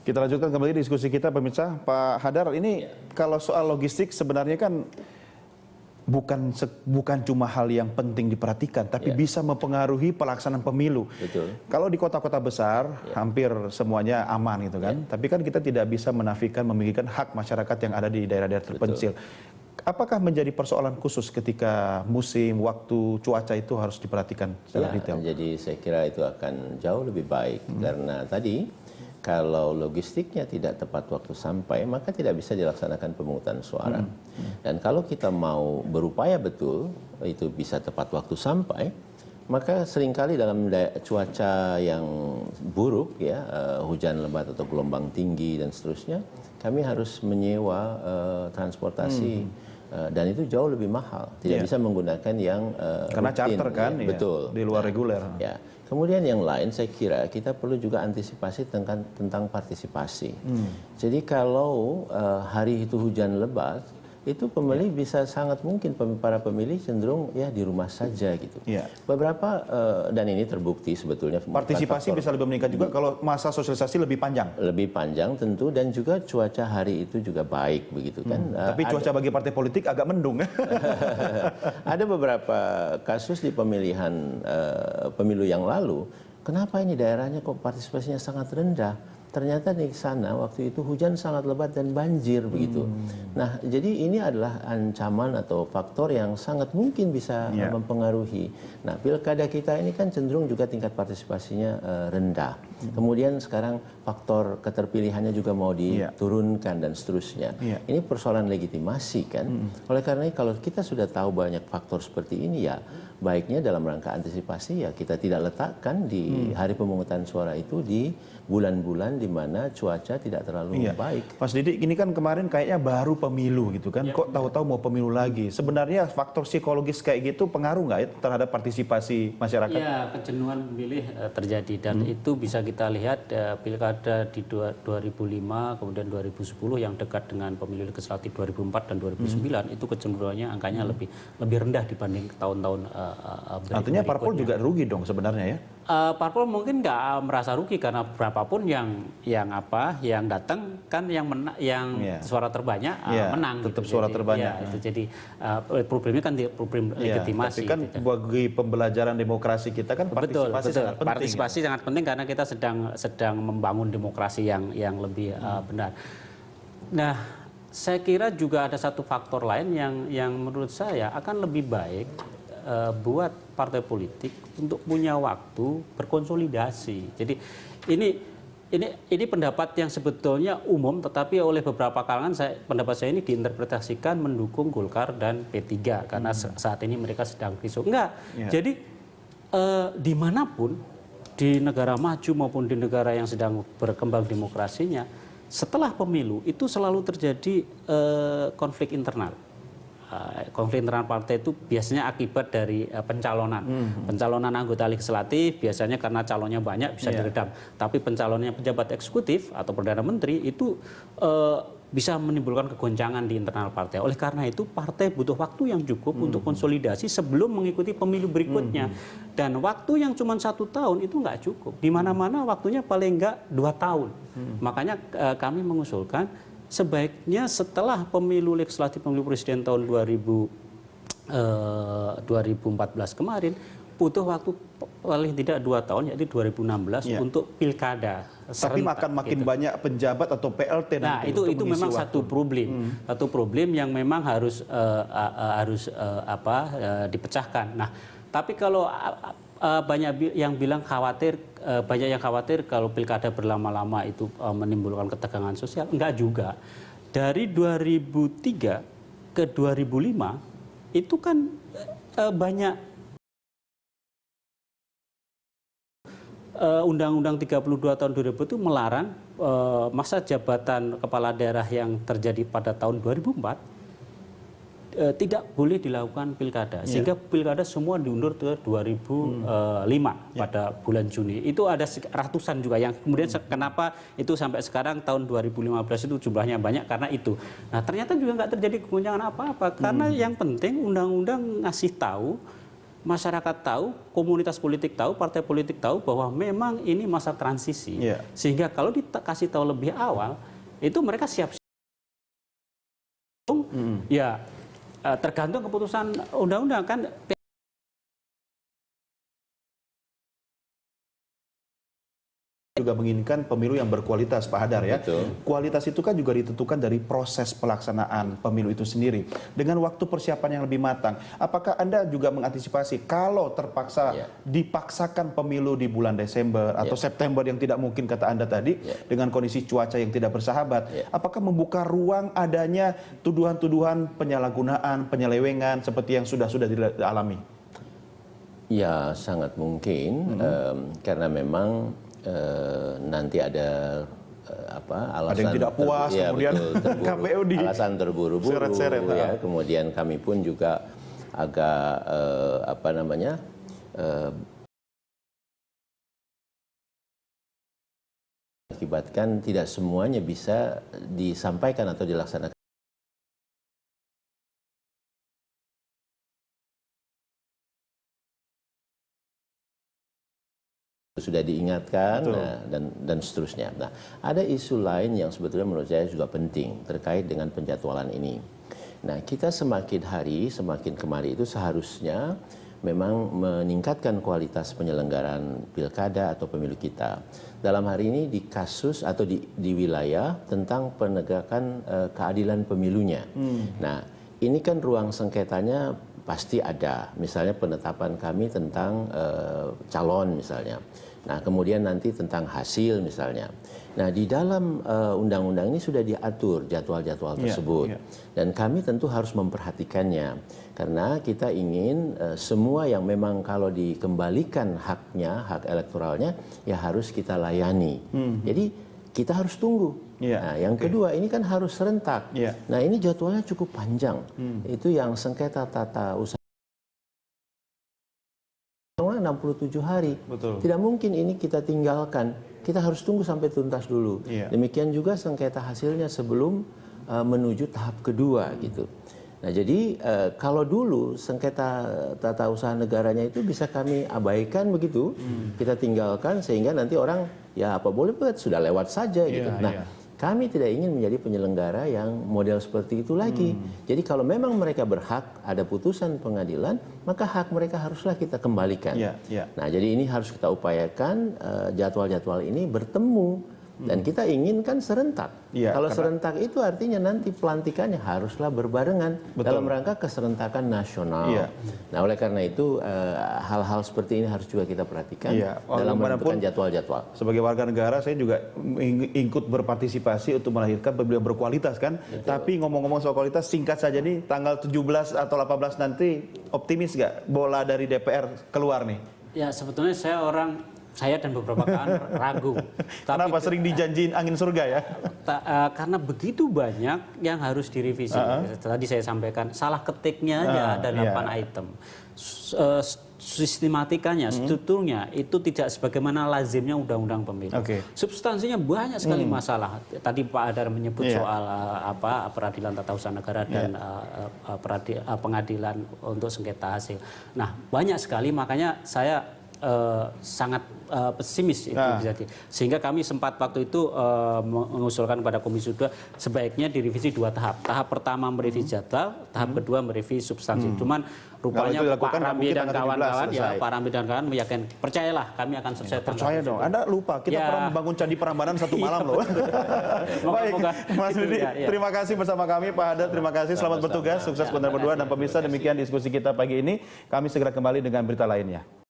Kita lanjutkan kembali diskusi kita, pemirsa. Pak Hadar, ini kalau soal logistik sebenarnya kan bukan cuma hal yang penting diperhatikan, tapi bisa mempengaruhi pelaksanaan pemilu. Betul. Kalau di kota-kota besar, hampir semuanya aman gitu kan. Tapi kan kita tidak bisa menafikan, memikirkan hak masyarakat yang ada di daerah-daerah terpencil. Apakah menjadi persoalan khusus ketika musim, waktu, cuaca itu harus diperhatikan secara detail? Jadi saya kira itu akan jauh lebih baik karena tadi kalau logistiknya tidak tepat waktu sampai, maka tidak bisa dilaksanakan pemungutan suara. Dan kalau kita mau berupaya betul, itu bisa tepat waktu sampai, maka seringkali dalam cuaca yang buruk, ya, hujan lebat atau gelombang tinggi dan seterusnya, kami harus menyewa transportasi. Dan itu jauh lebih mahal, tidak bisa menggunakan yang karena rutin, charter kan, ya, betul, di luar reguler. Ya. Kemudian yang lain saya kira kita perlu juga antisipasi tentang partisipasi. Jadi kalau hari itu hujan lebat, itu pemilih bisa sangat mungkin para pemilih cenderung ya di rumah saja gitu. Beberapa dan ini terbukti sebetulnya partisipasi bisa lebih meningkat juga kalau masa sosialisasi lebih panjang. Lebih panjang tentu, dan juga cuaca hari itu juga baik begitu kan. Tapi cuaca bagi partai politik agak mendung. Ada beberapa kasus di pemilihan pemilu yang lalu, kenapa ini daerahnya kok partisipasinya sangat rendah? Ternyata di sana waktu itu hujan sangat lebat dan banjir begitu. Nah, jadi ini adalah ancaman atau faktor yang sangat mungkin bisa mempengaruhi. Nah, pilkada kita ini kan cenderung juga tingkat partisipasinya rendah. Kemudian sekarang faktor keterpilihannya juga mau diturunkan dan seterusnya. Ini persoalan legitimasi kan. Oleh karena itu kalau kita sudah tahu banyak faktor seperti ini, ya baiknya dalam rangka antisipasi ya kita tidak letakkan di hari pemungutan suara itu di bulan-bulan di mana cuaca tidak terlalu baik. Mas Didi, ini kan kemarin kayaknya baru pemilu gitu kan, kok tahu-tahu mau pemilu lagi. Sebenarnya faktor psikologis kayak gitu pengaruh nggak ya terhadap partisipasi masyarakat? Ya, kejenuhan pemilih terjadi, dan itu bisa kita lihat pilkada di 2005, kemudian 2010 yang dekat dengan pemilu legislatif 2004 dan 2009 itu kecenderungannya angkanya lebih rendah dibanding tahun-tahun berikutnya. Artinya parpol juga rugi dong sebenarnya ya? Parpol mungkin nggak merasa rugi karena berapapun yang datang kan yang suara terbanyak menang. Tetap gitu. suara terbanyak. Itu jadi problemnya kan problem legitimasi. Tapi kan gitu. Bagi pembelajaran demokrasi kita kan partisipasi sangat penting. Partisipasi sangat penting karena kita sedang membangun demokrasi yang lebih benar. Nah, saya kira juga ada satu faktor lain yang menurut saya akan lebih baik buat partai politik untuk punya waktu berkonsolidasi. Jadi ini pendapat yang sebetulnya umum, tetapi oleh beberapa kalangan pendapat saya ini diinterpretasikan mendukung Golkar dan P3 karena saat ini mereka sedang risuk. Enggak. Jadi dimanapun di negara maju maupun di negara yang sedang berkembang demokrasinya, setelah pemilu itu selalu terjadi konflik internal. Konflik internal partai itu biasanya akibat dari pencalonan. Pencalonan anggota legislatif biasanya karena calonnya banyak bisa diredam. Tapi pencalonnya pejabat eksekutif atau Perdana Menteri itu bisa menimbulkan kegoncangan di internal partai. Oleh karena itu partai butuh waktu yang cukup untuk konsolidasi sebelum mengikuti pemilu berikutnya. Dan waktu yang cuma 1 tahun itu nggak cukup. Di mana-mana waktunya paling nggak 2 tahun. Makanya kami mengusulkan sebaiknya setelah pemilu legislatif, pemilu presiden tahun 2014 kemarin, butuh waktu paling tidak 2 tahun, yaitu 2016 untuk pilkada. Tapi akan makin banyak penjabat atau PLT. Nah, itu memang satu problem yang memang harus dipecahkan. Nah, tapi kalau banyak yang khawatir kalau pilkada berlama-lama itu menimbulkan ketegangan sosial. Enggak juga. Dari 2003 ke 2005 itu kan banyak Undang-Undang 32 tahun 2000 itu melarang masa jabatan kepala daerah yang terjadi pada tahun 2004 tidak boleh dilakukan pilkada, sehingga pilkada semua diundur ke 2005 pada bulan Juni. Itu ada ratusan juga yang kemudian kenapa itu sampai sekarang tahun 2015 itu jumlahnya banyak karena itu. Nah, ternyata juga nggak terjadi kegoncangan apa-apa karena yang penting undang-undang ngasih tahu masyarakat tahu, komunitas politik tahu, partai politik tahu bahwa memang ini masa transisi. Iya. Sehingga kalau dikasih tahu lebih awal, itu mereka siap-siap. Ya, tergantung keputusan undang-undang kan. Juga menginginkan pemilu yang berkualitas, Pak Hadar ya. Betul. Kualitas itu kan juga ditentukan dari proses pelaksanaan pemilu itu sendiri. Dengan waktu persiapan yang lebih matang, apakah Anda juga mengantisipasi kalau terpaksa dipaksakan pemilu di bulan Desember atau September yang tidak mungkin kata Anda tadi, dengan kondisi cuaca yang tidak bersahabat, apakah membuka ruang adanya tuduhan-tuduhan penyalahgunaan, penyelewengan seperti yang sudah dialami? Ya, sangat mungkin karena memang nanti ada alasan ada yang tidak puas, kemudian KPU di alasan terburu-buru, seret-seret, ya. Kemudian kami pun juga agak akibatkan tidak semuanya bisa disampaikan atau dilaksanakan. Sudah diingatkan dan seterusnya. Nah, ada isu lain yang sebetulnya menurut saya juga penting terkait dengan penjadwalan ini. Nah, kita semakin hari, semakin kemari itu seharusnya memang meningkatkan kualitas penyelenggaraan pilkada atau pemilu kita. Dalam hari ini di kasus atau di wilayah tentang penegakan keadilan pemilunya. Nah, ini kan ruang sengketanya pasti ada. Misalnya penetapan kami tentang calon misalnya. Nah, kemudian nanti tentang hasil misalnya. Nah, di dalam undang-undang ini sudah diatur jadwal-jadwal tersebut. Dan kami tentu harus memperhatikannya. Karena kita ingin semua yang memang kalau dikembalikan haknya, hak elektoralnya, ya harus kita layani. Jadi kita harus tunggu. Nah, yang kedua ini kan harus serentak. Nah, ini jadwalnya cukup panjang. Itu yang sengketa tata usaha 67 hari. Betul. Tidak mungkin ini kita tinggalkan. Kita harus tunggu sampai tuntas dulu. Demikian juga sengketa hasilnya sebelum menuju tahap kedua gitu. Nah, jadi kalau dulu sengketa tata usaha negaranya itu bisa kami abaikan begitu, kita tinggalkan sehingga nanti orang ya apa boleh buat sudah lewat saja gitu. Kami tidak ingin menjadi penyelenggara yang model seperti itu lagi. Jadi kalau memang mereka berhak ada putusan pengadilan, maka hak mereka haruslah kita kembalikan. Nah, jadi ini harus kita upayakan jadwal-jadwal ini bertemu. Dan kita inginkan serentak. Kalau serentak itu artinya nanti pelantikannya haruslah berbarengan dalam rangka keserentakan nasional. Nah, oleh karena itu hal-hal seperti ini harus juga kita perhatikan dalam menentukan jadwal-jadwal. Sebagai warga negara saya juga ikut berpartisipasi untuk melahirkan pemilu yang berkualitas kan. Tapi ngomong-ngomong soal kualitas, singkat saja nih, tanggal 17 atau 18 nanti optimis nggak bola dari DPR keluar nih? Ya, sebetulnya saya dan beberapa kawan ragu. Kenapa sering dijanjiin angin surga ya? Karena begitu banyak yang harus direvisi. Tadi saya sampaikan, salah ketiknya aja ada 8 item. Sistematikanya, strukturnya itu tidak sebagaimana lazimnya undang-undang pemilu. Substansinya banyak sekali masalah. Tadi Pak Hadar menyebut soal peradilan tata usaha negara dan pengadilan untuk sengketa hasil. Nah, banyak sekali, makanya saya sangat pesimis itu sehingga kami sempat waktu itu mengusulkan kepada Komisi 2 sebaiknya direvisi 2 tahap. Tahap pertama merevisi jadwal, tahap kedua merevisi substansi. Cuman rupanya Pak Rambi dan kawan-kawan Pak Rambi dan kawan meyakinkan, percayalah kami akan selesai. Percaya dong. Anda lupa kita pernah membangun Candi Prambanan 1 malam loh. Baik, Mas Didi, terima kasih bersama kami, Pak Hadar, terima kasih, selamat bertugas, sukses benar berdua, dan pemirsa demikian diskusi kita pagi ini. Kami segera kembali dengan berita lainnya.